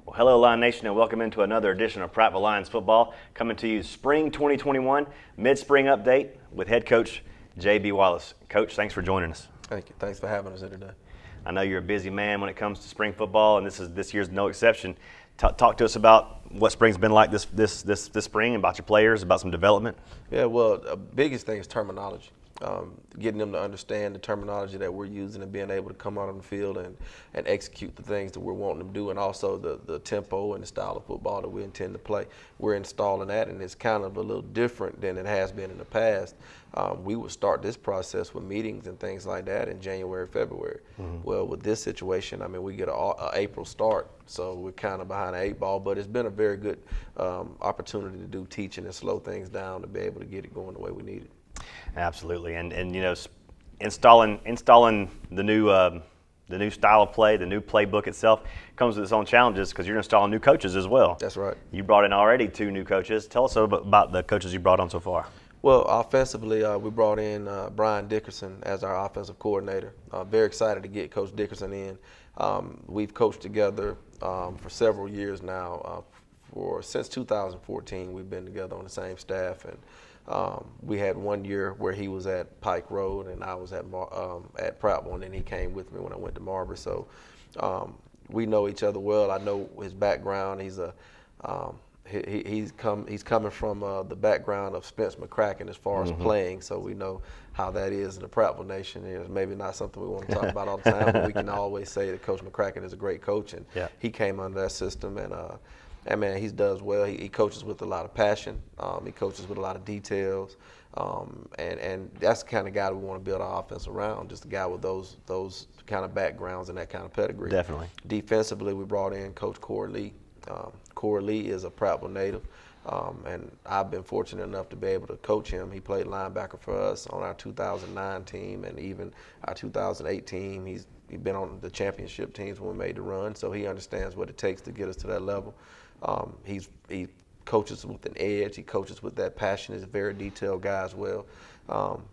Well, hello, Lion Nation, and welcome into another edition of Prattville Lions football. Coming to you spring 2021, mid-spring update with head coach J.B. Wallace. Coach, thanks for joining us. Thank you. Thanks for having us here today. I know you're a busy man when it comes to spring football, and this year's no exception. Talk to us about what spring's been like this spring, about your players, about some development. Yeah, well, the biggest thing is terminology. Getting them to understand the terminology that we're using and being able to come out on the field and execute the things that we're wanting them to do, and also the tempo and the style of football that we intend to play. We're installing that, and it's kind of a little different than it has been in the past. We would start this process with meetings and things like that in January, February. Mm-hmm. Well, with this situation, I mean, we get an April start, so we're kind of behind the eight ball, but it's been a very good opportunity to do teaching and slow things down to be able to get it going the way we need it. Absolutely, and you know, installing the new style of play, the new playbook itself comes with its own challenges because you're installing new coaches as well. That's right. You brought in already 2 new coaches. Tell us about the coaches you brought on so far. Well, offensively, we brought in Brian Dickerson as our offensive coordinator. Very excited to get Coach Dickerson in. We've coached together for several years now. Since 2014, we've been together on the same staff, and we had 1 year where he was at Pike Road and I was at Prattville, and then he came with me when I went to Marbury. So we know each other well. I know his background. He's coming from the background of Spence McCracken as far as playing, so we know how that is in the Prattville Nation. It's maybe not something we want to talk about all the time, but we can always say that Coach McCracken is a great coach, and he came under that system, and man, he does well. He coaches with a lot of passion. He coaches with a lot of details, and that's the kind of guy we want to build our offense around. Just a guy with those kind of backgrounds and that kind of pedigree. Definitely. Defensively, we brought in Coach Corey Lee. Corey Lee is a Prattville native, and I've been fortunate enough to be able to coach him. He played linebacker for us on our 2009 team and even our 2008 team. He's been on the championship teams when we made the run, so he understands what it takes to get us to that level. He coaches with an edge. He coaches with that passion. He's a very detailed guy as well.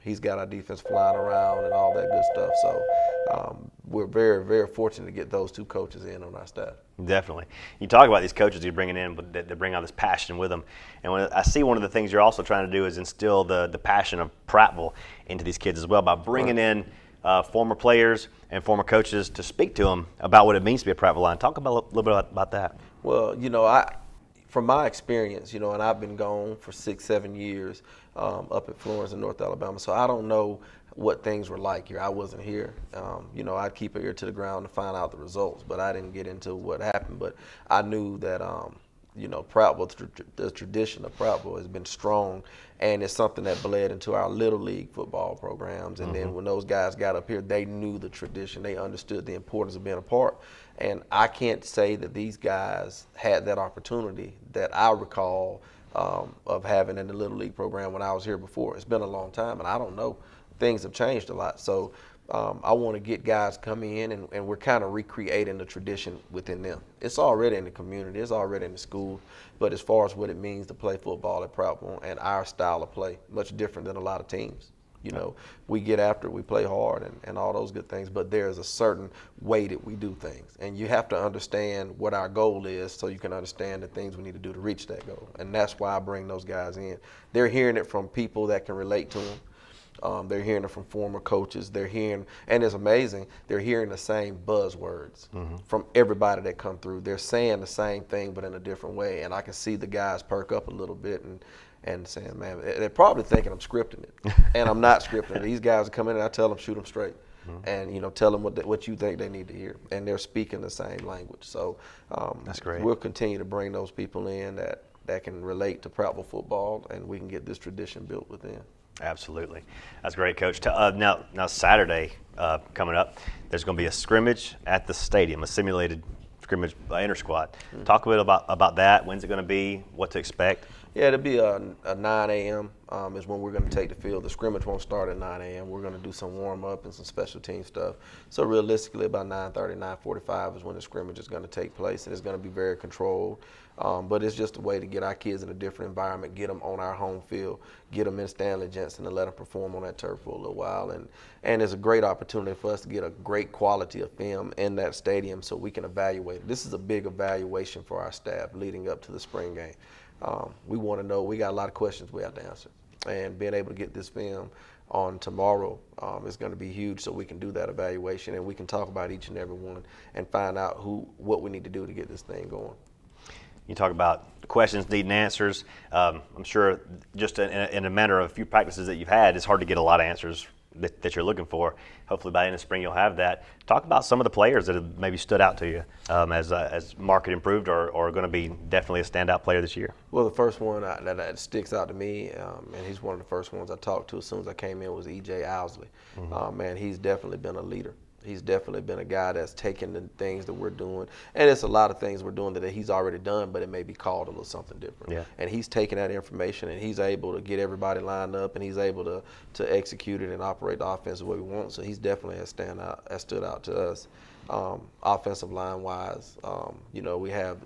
He's got our defense flying around and all that good stuff. So we're very, very fortunate to get those 2 coaches in on our staff. Definitely. You talk about these coaches you're bringing in, but they bring all this passion with them. And when I see one of the things you're also trying to do is instill the passion of Prattville into these kids as well by bringing in former players and former coaches to speak to them about what it means to be a Prattville Lion. Talk about a little bit about that. Well, you know, from my experience, you know, and I've been gone for 6-7 years up at Florence in North Alabama, so I don't know what things were like here. I wasn't here. You know, I'd keep an ear to the ground to find out the results, but I didn't get into what happened. But I knew that, you know, Prattville, the tradition of Prattville has been strong, and it's something that bled into our Little League football programs. And then when those guys got up here, they knew the tradition. They understood the importance of being a part. And I can't say that these guys had that opportunity that I recall of having in the Little League program when I was here before. It's been a long time, and I don't know. Things have changed a lot. So I want to get guys come in, and we're kind of recreating the tradition within them. It's already in the community. It's already in the school. But as far as what it means to play football at Prattville and our style of play, much different than a lot of teams. You know, we get after it, we play hard and all those good things, but there's a certain way that we do things. And you have to understand what our goal is so you can understand the things we need to do to reach that goal. And that's why I bring those guys in. They're hearing it from people that can relate to them. They're hearing it from former coaches. They're hearing, and it's amazing, they're hearing the same buzzwords from everybody that come through. They're saying the same thing but in a different way. And I can see the guys perk up a little bit and saying, man, they're probably thinking I'm scripting it. And I'm not scripting it. These guys come in and I tell them, shoot them straight. And, you know, tell them what you think they need to hear. And they're speaking the same language. So that's great. We'll continue to bring those people in that can relate to Prattville football, and we can get this tradition built within. Absolutely. That's great, Coach. Now Saturday coming up, there's going to be a scrimmage at the stadium, a simulated scrimmage inter-squad. Talk a bit about that. When's it going to be? What to expect? Yeah, it'll be a 9 a.m. Is when we're going to take the field. The scrimmage won't start at 9 a.m. We're going to do some warm up and some special team stuff. So realistically, about 9:30, 9:45 is when the scrimmage is going to take place, and it's going to be very controlled. But it's just a way to get our kids in a different environment, get them on our home field, get them in Stanley Jensen, and let them perform on that turf for a little while. And it's a great opportunity for us to get a great quality of film in that stadium so we can evaluate. This is a big evaluation for our staff leading up to the spring game. We want to know, we got a lot of questions we have to answer. And being able to get this film on tomorrow is going to be huge so we can do that evaluation and we can talk about each and every one and find out what we need to do to get this thing going. You talk about questions needing answers. I'm sure just in a matter of a few practices that you've had, it's hard to get a lot of answers that you're looking for. Hopefully by the end of spring you'll have that. Talk about some of the players that have maybe stood out to you as market improved or are going to be definitely a standout player this year. Well, the first one that sticks out to me, and he's one of the first ones I talked to as soon as I came in, was E.J. Owsley. Man, he's definitely been a leader. He's definitely been a guy that's taken the things that we're doing, and it's a lot of things we're doing that he's already done, but it may be called a little something different. Yeah. And he's taken that information, and he's able to get everybody lined up, and he's able to execute it and operate the offense the way we want. So he's definitely has stood out to us. Offensive line wise, we have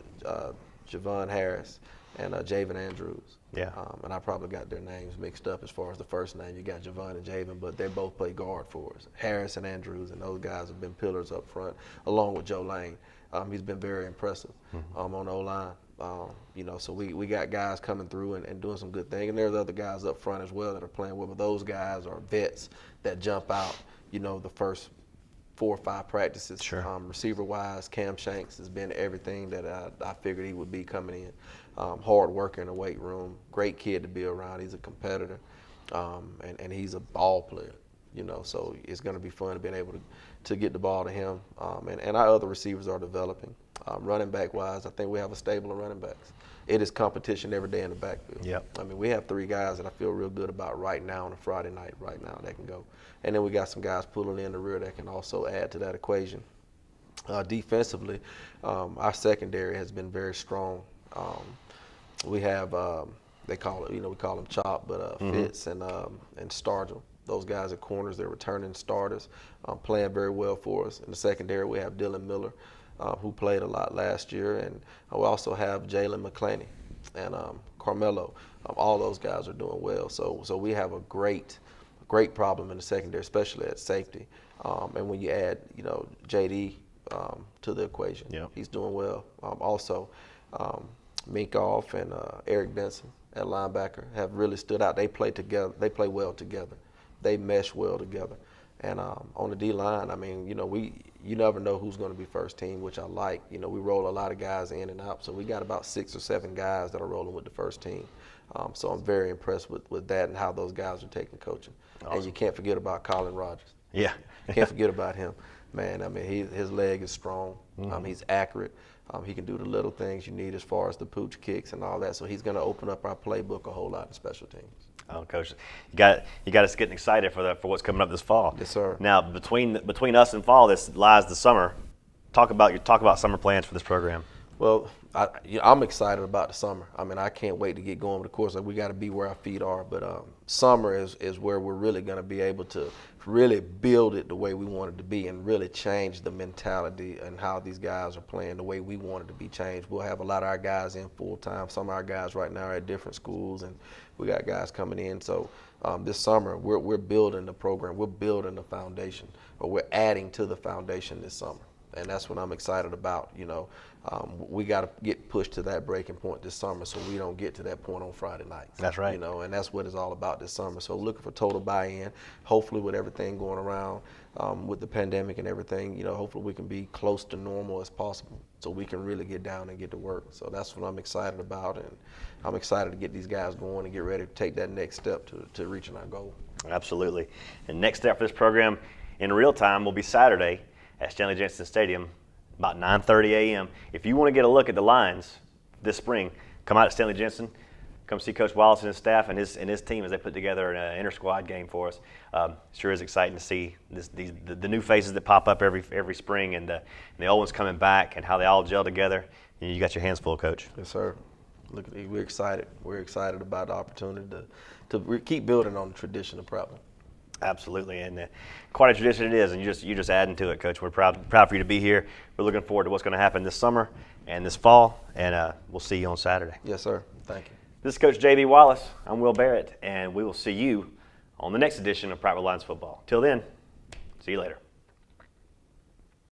Javon Harris and Javen Andrews. Yeah. And I probably got their names mixed up as far as the first name. You got Javon and Javen, but they both play guard for us. Harris and Andrews, and those guys have been pillars up front, along with Joe Lane. He's been very impressive on the O-line. So we got guys coming through and doing some good things. And there's other guys up front as well that are playing well, but those guys are vets that jump out, the first 4 or 5 practices. Sure. Receiver-wise, Cam Shanks has been everything that I figured he would be coming in. Hard worker in the weight room, great kid to be around. He's a competitor, and he's a ball player. So it's going to be fun to being able to get the ball to him. And our other receivers are developing. Running back-wise, I think we have a stable of running backs. It is competition every day in the backfield. Yep. I mean, we have 3 guys that I feel real good about right now on a Friday night, right now that can go. And then we got some guys pulling in the rear that can also add to that equation. Defensively, our secondary has been very strong. We have, we call them Chop, but Fitz and Stargell. Those guys are corners. They're returning starters, playing very well for us. In the secondary, we have Dylan Miller, who played a lot last year, and we also have Jalen McClaney and Carmelo. All those guys are doing well. So we have a great problem in the secondary, especially at safety. And when you add, JD to the equation, he's doing well. Also, Minkoff and Eric Benson at linebacker have really stood out. They play together. They play well together. They mesh well together. And on the D-line, I mean, you never know who's going to be first team, which I like. We roll a lot of guys in and out. So we got about 6 or 7 guys that are rolling with the first team. So I'm very impressed with that and how those guys are taking coaching. Awesome. And you can't forget about Colin Rogers. Yeah. Can't forget about him. Man, I mean, his leg is strong. He's accurate. He can do the little things you need as far as the pooch kicks and all that. So he's going to open up our playbook a whole lot in special teams. Oh, Coach, you got us getting excited for what's coming up this fall. Yes, sir. Now, between us and fall, this lies the summer. Talk about summer plans for this program. Well, I'm excited about the summer. I mean, I can't wait to get going. But of course, we got to be where our feet are. But summer is where we're really going to be able to really build it the way we want it to be and really change the mentality and how these guys are playing the way we want it to be changed. We'll have a lot of our guys in full time. Some of our guys right now are at different schools, and we got guys coming in. So this summer, we're building the program. We're building the foundation, or we're adding to the foundation this summer. And that's what I'm excited about. We got to get pushed to that breaking point this summer so we don't get to that point on Friday nights. That's right. And that's what it's all about this summer. So looking for total buy-in. Hopefully with everything going around with the pandemic and everything, hopefully we can be close to normal as possible so we can really get down and get to work. So that's what I'm excited about, and I'm excited to get these guys going and get ready to take that next step to reaching our goal. Absolutely. And next step for this program in real time will be Saturday at Stanley Jensen Stadium, about 9:30 a.m. If you want to get a look at the lines this spring, come out to Stanley Jensen. Come see Coach Wallace and his staff and his team as they put together an inter-squad game for us. Sure is exciting to see the new faces that pop up every spring and the old ones coming back and how they all gel together. You got your hands full, Coach. Yes, sir. Look, we're excited. We're excited about the opportunity to keep building on the tradition of Prattville. Absolutely, and quite a tradition it is, and you're just adding to it, Coach. We're proud for you to be here. We're looking forward to what's going to happen this summer and this fall, and we'll see you on Saturday. Yes, sir. Thank you. This is Coach J.B. Wallace. I'm Will Barrett, and we will see you on the next edition of Prattville Lions Football. Till then, see you later.